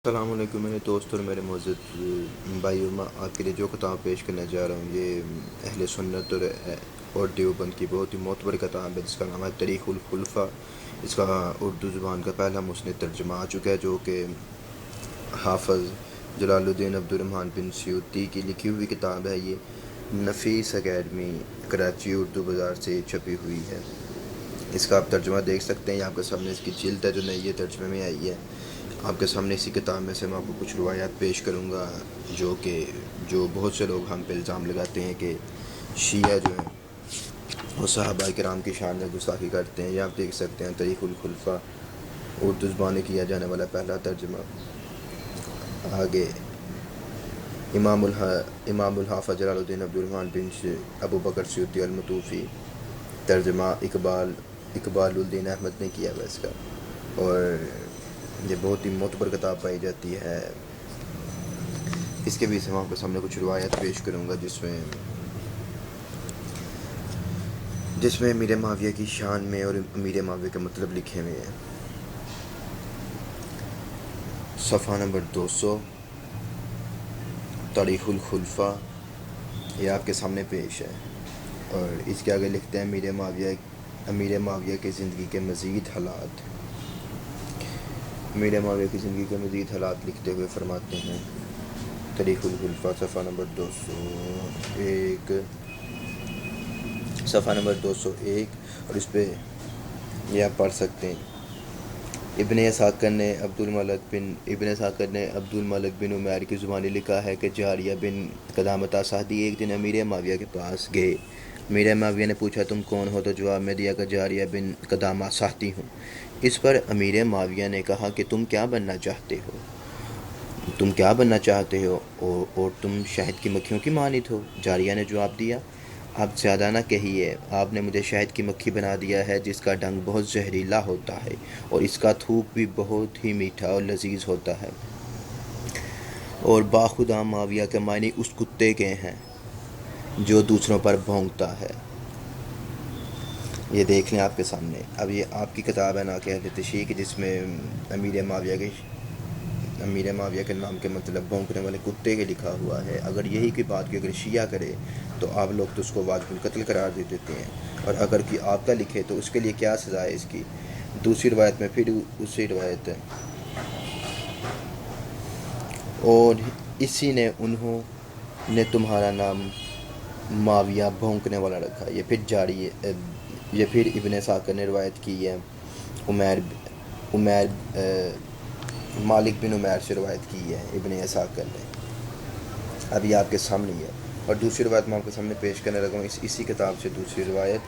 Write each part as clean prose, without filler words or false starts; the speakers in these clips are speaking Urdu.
السلام علیکم میرے دوست اور میرے معزز بھائیو، میں آپ کے لیے جو کتاب پیش کرنے جا رہا ہوں یہ اہل سنت اور دیوبند کی بہت ہی معتبر کتاب ہے جس کا نام ہے تاریخ الخلفاء۔ اس کا اردو زبان کا پہلا مسند ترجمہ آ چکا ہے جو کہ حافظ جلال الدین عبد الرحمن بن سیوطی کی لکھی ہوئی کتاب ہے۔ یہ نفیس اکیڈمی کراچی اردو بازار سے چھپی ہوئی ہے۔ اس کا آپ ترجمہ دیکھ سکتے ہیں، آپ کے سامنے اس کی جلد ہے جو نئی ترجمے میں آئی ہے۔ آپ کے سامنے اسی کتاب میں سے میں آپ کو کچھ روایات پیش کروں گا جو بہت سے لوگ ہم پہ الزام لگاتے ہیں کہ شیعہ جو ہیں وہ صحابہ کرام کی شان میں گستاخی کرتے ہیں۔ یہ آپ دیکھ سکتے ہیں تاریخ الخلفاء، اردو زبان میں کیا جانے والا پہلا ترجمہ۔ آگے امام الحافظ جلال الدین عبد الرحمن بن ابو بکر سیوطی المطوفی، ترجمہ اقبال الدین احمد نے کیا ہوا اس کا، اور یہ بہت ہی معتبر کتاب پائی جاتی ہے۔ اس کے بھی سے میں آپ کے سامنے کچھ روایت پیش کروں گا جس میں امیر معاویہ کی شان میں اور امیر معاویہ کے مطلب لکھے ہوئے ہیں۔ صفحہ نمبر 200، تاریخ الخلفاء، یہ آپ کے سامنے پیش ہے، اور اس کے آگے لکھتے ہیں امیر معاویہ کی زندگی کے مزید حالات۔ امیر معاویہ کی زندگی کے مزید حالات لکھتے ہوئے فرماتے ہیں، تاریخ الخلفاء صفحہ نمبر 201، اور اس پہ یہ آپ پڑھ سکتے ہیں۔ ابن اسحاق نے عبد الملک بن عمیر کی زبانی لکھا ہے کہ جاریہ بن قدامۃ سعدی ایک دن امیر معاویہ کے پاس گئے۔ امیر معاویہ نے پوچھا تم کون ہو؟ تو جواب میں دیا کہ جاریہ بن قدامہ سعدی ہوں۔ اس پر امیر معاویہ نے کہا کہ تم کیا بننا چاہتے ہو اور تم شہد کی مکھیوں کی مانند ہو؟ جاریہ نے جواب دیا، آپ زیادہ نہ کہیے، آپ نے مجھے شہد کی مکھی بنا دیا ہے جس کا ڈنگ بہت زہریلا ہوتا ہے اور اس کا تھوک بھی بہت ہی میٹھا اور لذیذ ہوتا ہے، اور باخدا معاویہ کے معنی اس کتے کے ہیں جو دوسروں پر بھونکتا ہے۔ یہ دیکھ لیں آپ کے سامنے۔ اب یہ آپ کی کتاب ہے ناقہ اہل تشیع جس میں امیر معاویہ کے نام کے مطلب بھونکنے والے کتے کے لکھا ہوا ہے۔ اگر یہی کی بات کی اگر شیعہ کرے تو آپ لوگ تو اس کو واجب القتل قرار دے دیتے ہیں، اور اگر کوئی آپ کا لکھے تو اس کے لیے کیا سزا ہے اس کی۔ دوسری روایت میں پھر اسی روایت ہے، اور اسی نے انہوں نے تمہارا نام معاویہ بھونکنے والا رکھا۔ یہ پھر ابن اسحاق نے روایت کی ہے، مالک بن عمیر سے روایت کی ہے ابن اسحاق نے۔ اب یہ آپ کے سامنے ہے، اور دوسری روایت میں آپ کے سامنے پیش کرنے لگا ہوں اسی کتاب سے دوسری روایت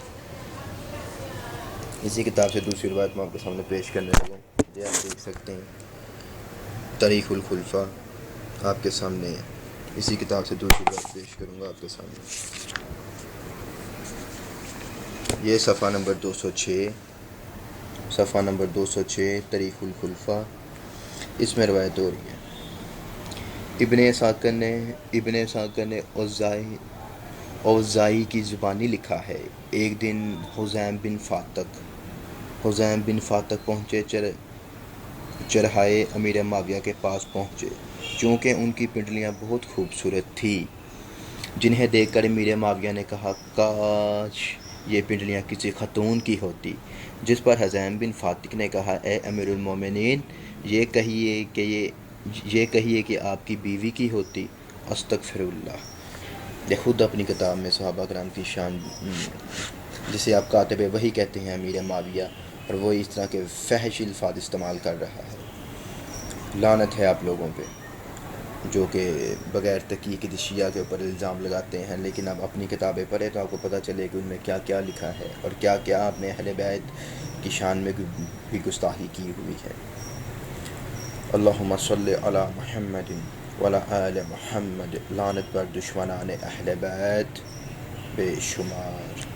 میں آپ کے سامنے پیش کرنے لگا ہوں۔ یہ آپ دیکھ سکتے ہیں تاریخ الخلفاء آپ کے سامنے ہے، اسی کتاب سے دوسری روایت پیش کروں گا آپ کے سامنے۔ یہ صفحہ نمبر 206 تاریخ الخلفاء، اس میں روایت ہو رہی ہے۔ ابن اسحاق نے اوزائی کی زبانی لکھا ہے، ایک دن حزیم بن فاتق پہنچے، چرہائے امیر معاویہ کے پاس پہنچے، چونکہ ان کی پنڈلیاں بہت خوبصورت تھیں، جنہیں دیکھ کر امیر معاویہ نے کہا کاش یہ پنڈلیاں کسی خاتون کی ہوتی، جس پر حزیم بن فاتق نے کہا اے امیر المومنین، یہ کہیے کہ آپ کی بیوی کی ہوتی۔ استغفر اللہ۔ یہ خود اپنی کتاب میں صحابہ کرام کی شان، جسے آپ کاتب وحی کہتے ہیں امیر معاویہ، اور وہ اس طرح کے فحش الفاظ استعمال کر رہا ہے۔ لعنت ہے آپ لوگوں پہ جو کہ بغیر تحقیق کے شیعہ کے اوپر الزام لگاتے ہیں، لیکن اب اپنی کتابیں پڑھیں تو آپ کو پتہ چلے کہ ان میں کیا کیا لکھا ہے اور کیا کیا آپ نے اہل بیت کی شان میں بھی گستاخی کی ہوئی ہے۔ اللہم صلی علی محمد وعلی آل محمد، لعنت بر دشمنان اہل بیت بے شمار۔